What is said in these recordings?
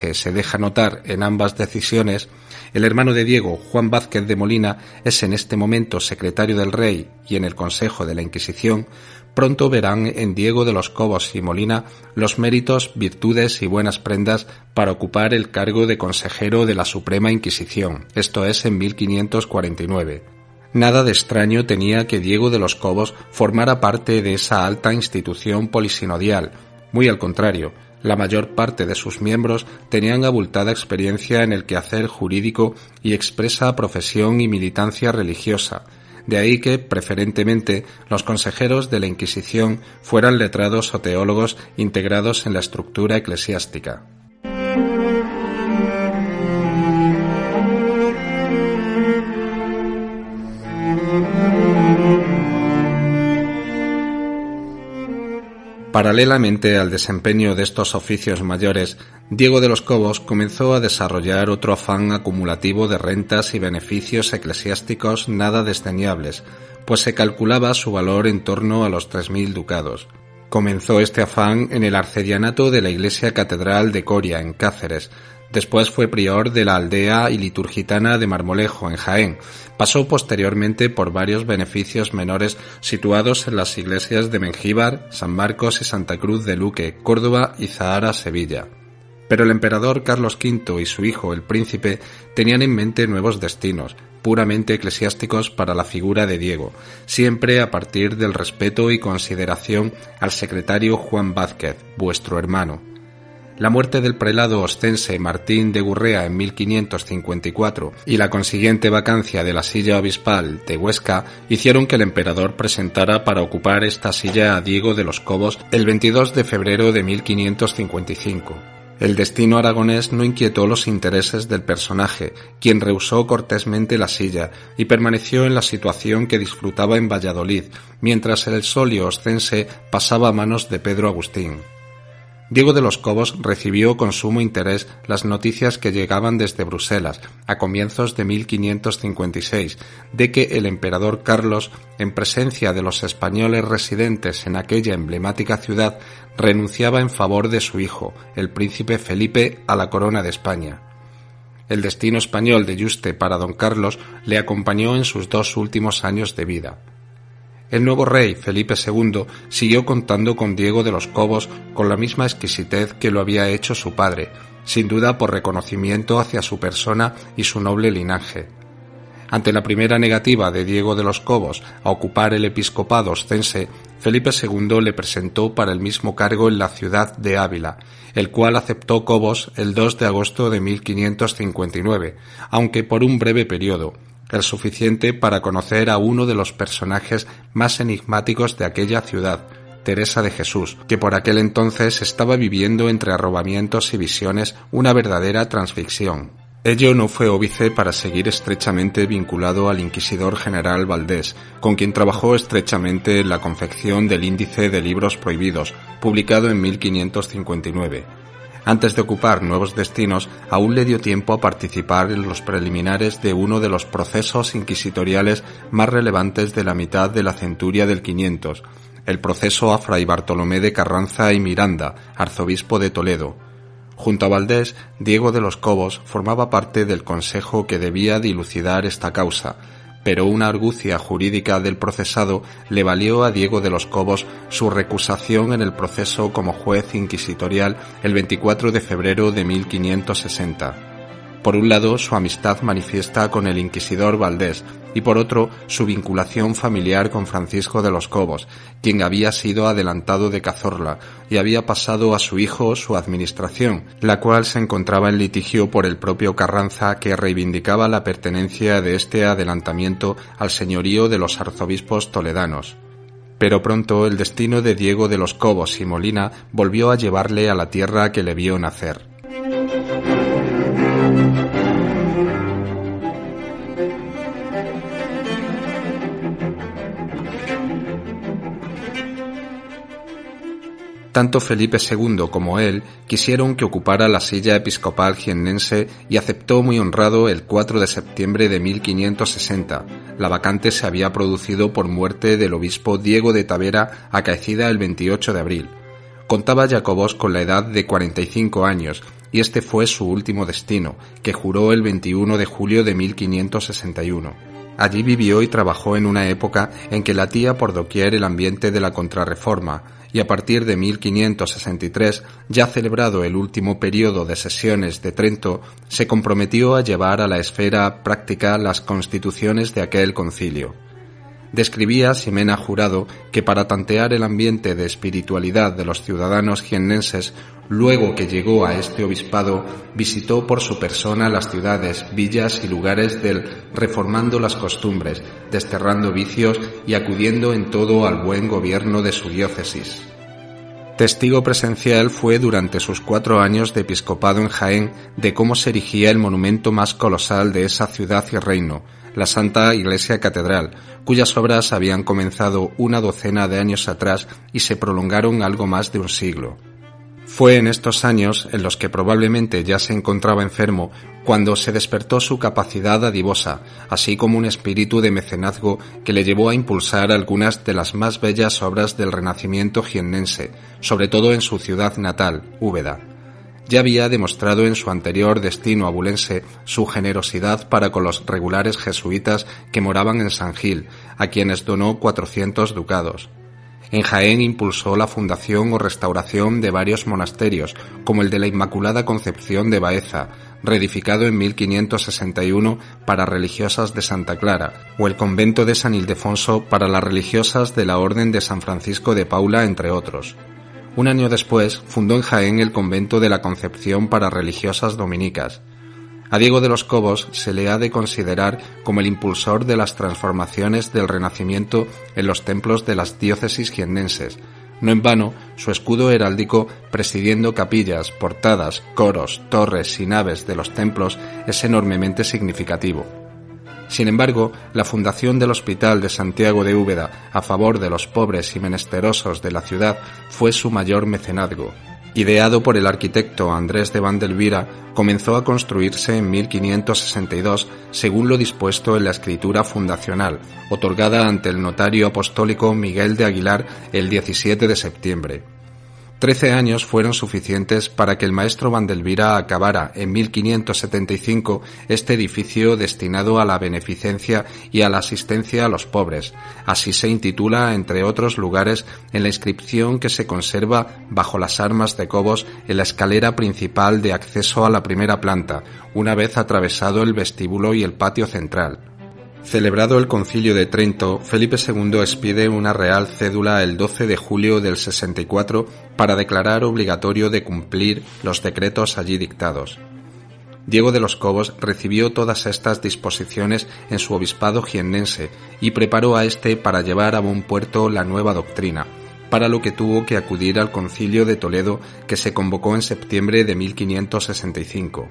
que se deja notar en ambas decisiones, el hermano de Diego, Juan Vázquez de Molina, es en este momento secretario del rey y en el Consejo de la Inquisición, pronto verán en Diego de los Cobos y Molina los méritos, virtudes y buenas prendas para ocupar el cargo de consejero de la Suprema Inquisición, esto es en 1549. Nada de extraño tenía que Diego de los Cobos formara parte de esa alta institución polisinodial, muy al contrario. La mayor parte de sus miembros tenían abultada experiencia en el quehacer jurídico y expresa profesión y militancia religiosa. De ahí que, preferentemente, los consejeros de la Inquisición fueran letrados o teólogos integrados en la estructura eclesiástica. Paralelamente al desempeño de estos oficios mayores, Diego de los Cobos comenzó a desarrollar otro afán acumulativo de rentas y beneficios eclesiásticos nada desdeñables, pues se calculaba su valor en torno a los 3.000 ducados. Comenzó este afán en el arcedianato de la Iglesia Catedral de Coria, en Cáceres. Después fue prior de la aldea y liturgitana de Marmolejo, en Jaén. Pasó posteriormente por varios beneficios menores situados en las iglesias de Mengíbar, San Marcos y Santa Cruz de Luque, Córdoba y Zahara, Sevilla. Pero el emperador Carlos V y su hijo, el príncipe, tenían en mente nuevos destinos, puramente eclesiásticos para la figura de Diego, siempre a partir del respeto y consideración al secretario Juan Vázquez, vuestro hermano. La muerte del prelado oscense Martín de Gurrea en 1554 y la consiguiente vacancia de la silla obispal de Huesca hicieron que el emperador presentara para ocupar esta silla a Diego de los Cobos el 22 de febrero de 1555. El destino aragonés no inquietó los intereses del personaje, quien rehusó cortésmente la silla y permaneció en la situación que disfrutaba en Valladolid, mientras el solio oscense pasaba a manos de Pedro Agustín. Diego de los Cobos recibió con sumo interés las noticias que llegaban desde Bruselas, a comienzos de 1556, de que el emperador Carlos, en presencia de los españoles residentes en aquella emblemática ciudad, renunciaba en favor de su hijo, el príncipe Felipe, a la corona de España. El destino español de Yuste para don Carlos le acompañó en sus 2 últimos años de vida. El nuevo rey, Felipe II, siguió contando con Diego de los Cobos con la misma exquisitez que lo había hecho su padre, sin duda por reconocimiento hacia su persona y su noble linaje. Ante la primera negativa de Diego de los Cobos a ocupar el episcopado oscense, Felipe II le presentó para el mismo cargo en la ciudad de Ávila, el cual aceptó Cobos el 2 de agosto de 1559, aunque por un breve periodo, el suficiente para conocer a uno de los personajes más enigmáticos de aquella ciudad, Teresa de Jesús, que por aquel entonces estaba viviendo entre arrobamientos y visiones una verdadera transfixión. Ello no fue óbice para seguir estrechamente vinculado al inquisidor general Valdés, con quien trabajó estrechamente en la confección del Índice de Libros Prohibidos, publicado en 1559. Antes de ocupar nuevos destinos, aún le dio tiempo a participar en los preliminares de uno de los procesos inquisitoriales más relevantes de la mitad de la centuria del 500, el proceso a Fray Bartolomé de Carranza y Miranda, arzobispo de Toledo. Junto a Valdés, Diego de los Cobos formaba parte del consejo que debía dilucidar esta causa, pero una argucia jurídica del procesado le valió a Diego de los Cobos su recusación en el proceso como juez inquisitorial el 24 de febrero de 1560. Por un lado, su amistad manifiesta con el inquisidor Valdés y por otro, su vinculación familiar con Francisco de los Cobos, quien había sido adelantado de Cazorla y había pasado a su hijo su administración, la cual se encontraba en litigio por el propio Carranza, que reivindicaba la pertenencia de este adelantamiento al señorío de los arzobispos toledanos. Pero pronto el destino de Diego de los Cobos y Molina volvió a llevarle a la tierra que le vio nacer. Tanto Felipe II como él quisieron que ocupara la silla episcopal jiennense y aceptó muy honrado el 4 de septiembre de 1560. La vacante se había producido por muerte del obispo Diego de Tavera, acaecida el 28 de abril. Contaba Jacobós con la edad de 45 años y este fue su último destino, que juró el 21 de julio de 1561. Allí vivió y trabajó en una época en que latía por doquier el ambiente de la Contrarreforma, y a partir de 1563, ya celebrado el último período de sesiones de Trento, se comprometió a llevar a la esfera práctica las constituciones de aquel concilio. Describía Ximena Jurado que para tantear el ambiente de espiritualidad de los ciudadanos jiennenses, luego que llegó a este obispado, visitó por su persona las ciudades, villas y lugares del reformando las costumbres, desterrando vicios y acudiendo en todo al buen gobierno de su diócesis. Testigo presencial fue durante sus 4 años de episcopado en Jaén de cómo se erigía el monumento más colosal de esa ciudad y reino, la Santa Iglesia Catedral, cuyas obras habían comenzado una docena de años atrás y se prolongaron algo más de un siglo. Fue en estos años, en los que probablemente ya se encontraba enfermo, cuando se despertó su capacidad dadivosa, así como un espíritu de mecenazgo que le llevó a impulsar algunas de las más bellas obras del Renacimiento jiennense, sobre todo en su ciudad natal, Úbeda. Ya había demostrado en su anterior destino abulense su generosidad para con los regulares jesuitas que moraban en San Gil, a quienes donó 400 ducados. En Jaén impulsó la fundación o restauración de varios monasterios, como el de la Inmaculada Concepción de Baeza, reedificado en 1561 para religiosas de Santa Clara, o el convento de San Ildefonso para las religiosas de la Orden de San Francisco de Paula, entre otros. Un año después, fundó en Jaén el convento de la Concepción para religiosas dominicas. A Diego de los Cobos se le ha de considerar como el impulsor de las transformaciones del Renacimiento en los templos de las diócesis jiennenses. No en vano, su escudo heráldico presidiendo capillas, portadas, coros, torres y naves de los templos es enormemente significativo. Sin embargo, la fundación del Hospital de Santiago de Úbeda a favor de los pobres y menesterosos de la ciudad fue su mayor mecenazgo. Ideado por el arquitecto Andrés de Vandelvira, comenzó a construirse en 1562 según lo dispuesto en la escritura fundacional, otorgada ante el notario apostólico Miguel de Aguilar el 17 de septiembre. 13 años fueron suficientes para que el maestro Vandelvira acabara en 1575 este edificio destinado a la beneficencia y a la asistencia a los pobres. Así se intitula, entre otros lugares, en la inscripción que se conserva bajo las armas de Cobos en la escalera principal de acceso a la primera planta, una vez atravesado el vestíbulo y el patio central. Celebrado el Concilio de Trento, Felipe II expide una real cédula el 12 de julio del 64 para declarar obligatorio de cumplir los decretos allí dictados. Diego de los Cobos recibió todas estas disposiciones en su obispado jiennense y preparó a éste para llevar a buen puerto la nueva doctrina, para lo que tuvo que acudir al Concilio de Toledo que se convocó en septiembre de 1565.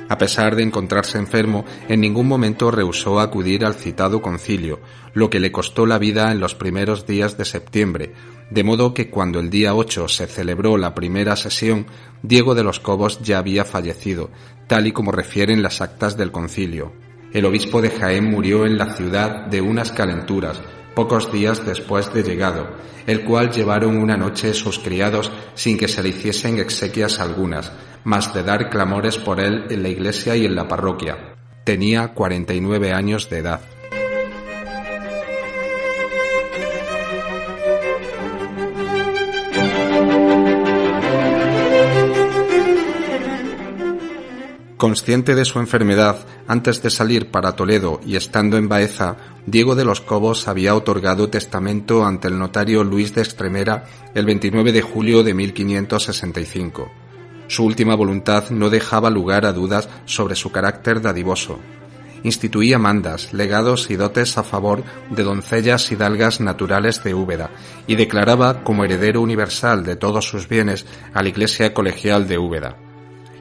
A pesar de encontrarse enfermo, en ningún momento rehusó acudir al citado concilio, lo que le costó la vida en los primeros días de septiembre, de modo que cuando el día 8 se celebró la primera sesión, Diego de los Cobos ya había fallecido, tal y como refieren las actas del concilio. El obispo de Jaén murió en la ciudad de unas calenturas, pocos días después de llegado, el cual llevaron una noche sus criados sin que se le hiciesen exequias algunas, mas de dar clamores por él en la iglesia y en la parroquia. Tenía 49 años de edad. Consciente de su enfermedad, antes de salir para Toledo y estando en Baeza, Diego de los Cobos había otorgado testamento ante el notario Luis de Extremera el 29 de julio de 1565. Su última voluntad no dejaba lugar a dudas sobre su carácter dadivoso. Instituía mandas, legados y dotes a favor de doncellas hidalgas naturales de Úbeda y declaraba como heredero universal de todos sus bienes a la Iglesia Colegial de Úbeda.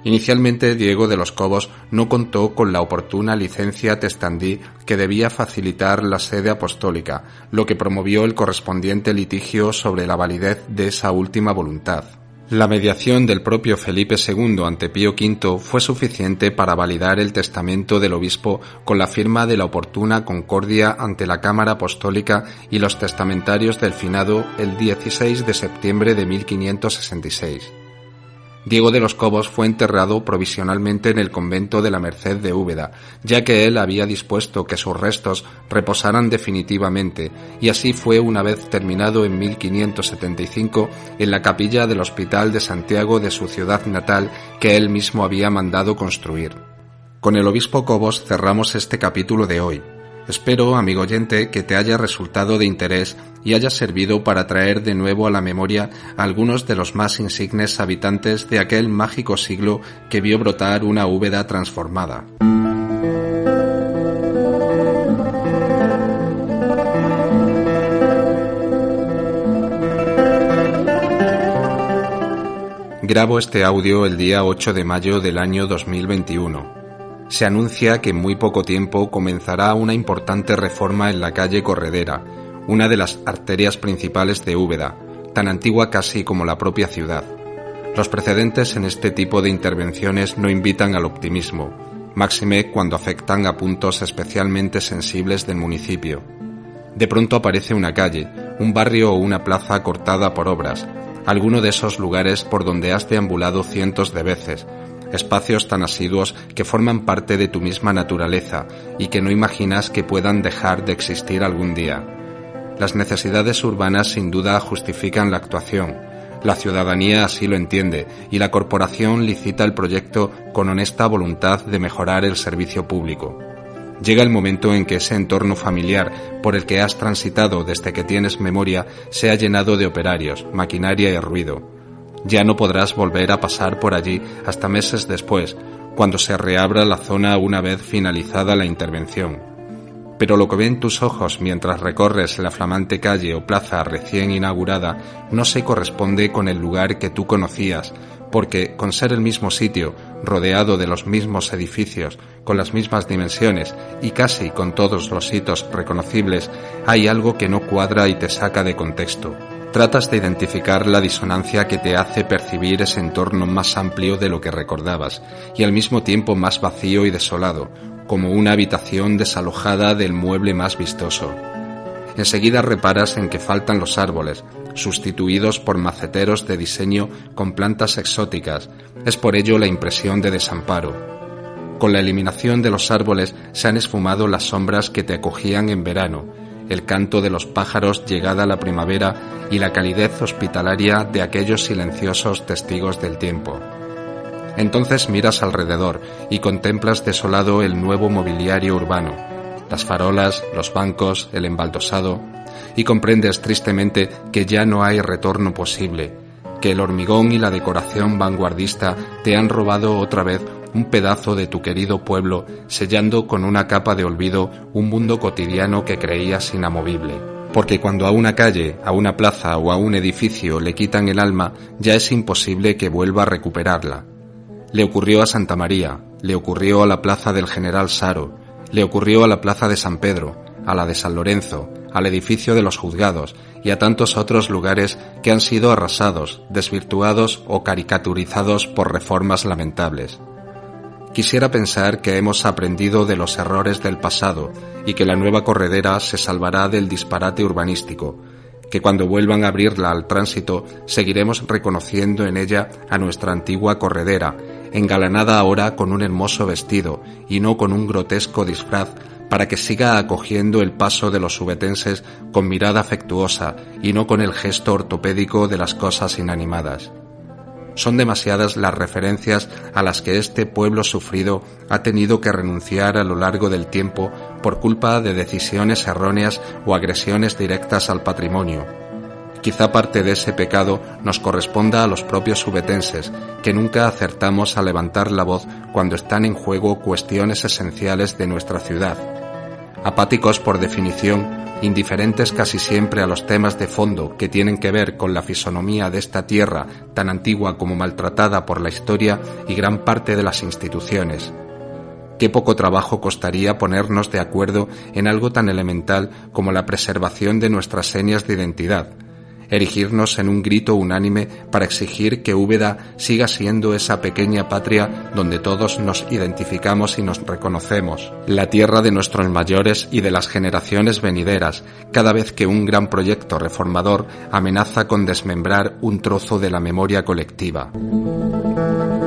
Inicialmente Diego de los Cobos no contó con la oportuna licencia testandí que debía facilitar la sede apostólica, lo que promovió el correspondiente litigio sobre la validez de esa última voluntad. La mediación del propio Felipe II ante Pío V fue suficiente para validar el testamento del obispo con la firma de la oportuna concordia ante la Cámara Apostólica y los testamentarios del finado el 16 de septiembre de 1566. Diego de los Cobos fue enterrado provisionalmente en el convento de la Merced de Úbeda, ya que él había dispuesto que sus restos reposaran definitivamente, y así fue una vez terminado en 1575 en la capilla del Hospital de Santiago de su ciudad natal que él mismo había mandado construir. Con el obispo Cobos cerramos este capítulo de hoy. Espero, amigo oyente, que te haya resultado de interés y haya servido para traer de nuevo a la memoria a algunos de los más insignes habitantes de aquel mágico siglo que vio brotar una Úbeda transformada. Grabo este audio el día 8 de mayo del año 2021. Se anuncia que en muy poco tiempo comenzará una importante reforma en la calle Corredera, una de las arterias principales de Úbeda, tan antigua casi como la propia ciudad. Los precedentes en este tipo de intervenciones no invitan al optimismo, máxime cuando afectan a puntos especialmente sensibles del municipio. De pronto aparece una calle, un barrio o una plaza cortada por obras, alguno de esos lugares por donde has deambulado cientos de veces, espacios tan asiduos que forman parte de tu misma naturaleza y que no imaginas que puedan dejar de existir algún día. Las necesidades urbanas sin duda justifican la actuación, la ciudadanía así lo entiende y la corporación licita el proyecto con honesta voluntad de mejorar el servicio público. Llega el momento en que ese entorno familiar por el que has transitado desde que tienes memoria se ha llenado de operarios, maquinaria y ruido. Ya no podrás volver a pasar por allí hasta meses después, cuando se reabra la zona una vez finalizada la intervención. Pero lo que ven tus ojos mientras recorres la flamante calle o plaza recién inaugurada no se corresponde con el lugar que tú conocías, porque, con ser el mismo sitio, rodeado de los mismos edificios, con las mismas dimensiones y casi con todos los hitos reconocibles, hay algo que no cuadra y te saca de contexto. Tratas de identificar la disonancia que te hace percibir ese entorno más amplio de lo que recordabas y al mismo tiempo más vacío y desolado, como una habitación desalojada del mueble más vistoso. Enseguida reparas en que faltan los árboles, sustituidos por maceteros de diseño con plantas exóticas. Es por ello la impresión de desamparo. Con la eliminación de los árboles se han esfumado las sombras que te acogían en verano, el canto de los pájaros llegada la primavera y la calidez hospitalaria de aquellos silenciosos testigos del tiempo. Entonces miras alrededor y contemplas desolado el nuevo mobiliario urbano, las farolas, los bancos, el embaldosado, y comprendes tristemente que ya no hay retorno posible, que el hormigón y la decoración vanguardista te han robado otra vez un pedazo de tu querido pueblo, sellando con una capa de olvido un mundo cotidiano que creías inamovible. Porque cuando a una calle, a una plaza o a un edificio le quitan el alma, ya es imposible que vuelva a recuperarla. Le ocurrió a Santa María, le ocurrió a la plaza del General Saro, le ocurrió a la plaza de San Pedro, a la de San Lorenzo, al edificio de los juzgados y a tantos otros lugares que han sido arrasados, desvirtuados o caricaturizados por reformas lamentables. Quisiera pensar que hemos aprendido de los errores del pasado y que la nueva corredera se salvará del disparate urbanístico, que cuando vuelvan a abrirla al tránsito seguiremos reconociendo en ella a nuestra antigua corredera, engalanada ahora con un hermoso vestido y no con un grotesco disfraz, para que siga acogiendo el paso de los ubetenses con mirada afectuosa y no con el gesto ortopédico de las cosas inanimadas. Son demasiadas las referencias a las que este pueblo sufrido ha tenido que renunciar a lo largo del tiempo por culpa de decisiones erróneas o agresiones directas al patrimonio. Quizá parte de ese pecado nos corresponda a los propios ubetenses, que nunca acertamos a levantar la voz cuando están en juego cuestiones esenciales de nuestra ciudad. Apáticos por definición, indiferentes casi siempre a los temas de fondo que tienen que ver con la fisonomía de esta tierra tan antigua como maltratada por la historia y gran parte de las instituciones. Qué poco trabajo costaría ponernos de acuerdo en algo tan elemental como la preservación de nuestras señas de identidad, erigirnos en un grito unánime para exigir que Úbeda siga siendo esa pequeña patria donde todos nos identificamos y nos reconocemos, la tierra de nuestros mayores y de las generaciones venideras, cada vez que un gran proyecto reformador amenaza con desmembrar un trozo de la memoria colectiva. Thank you.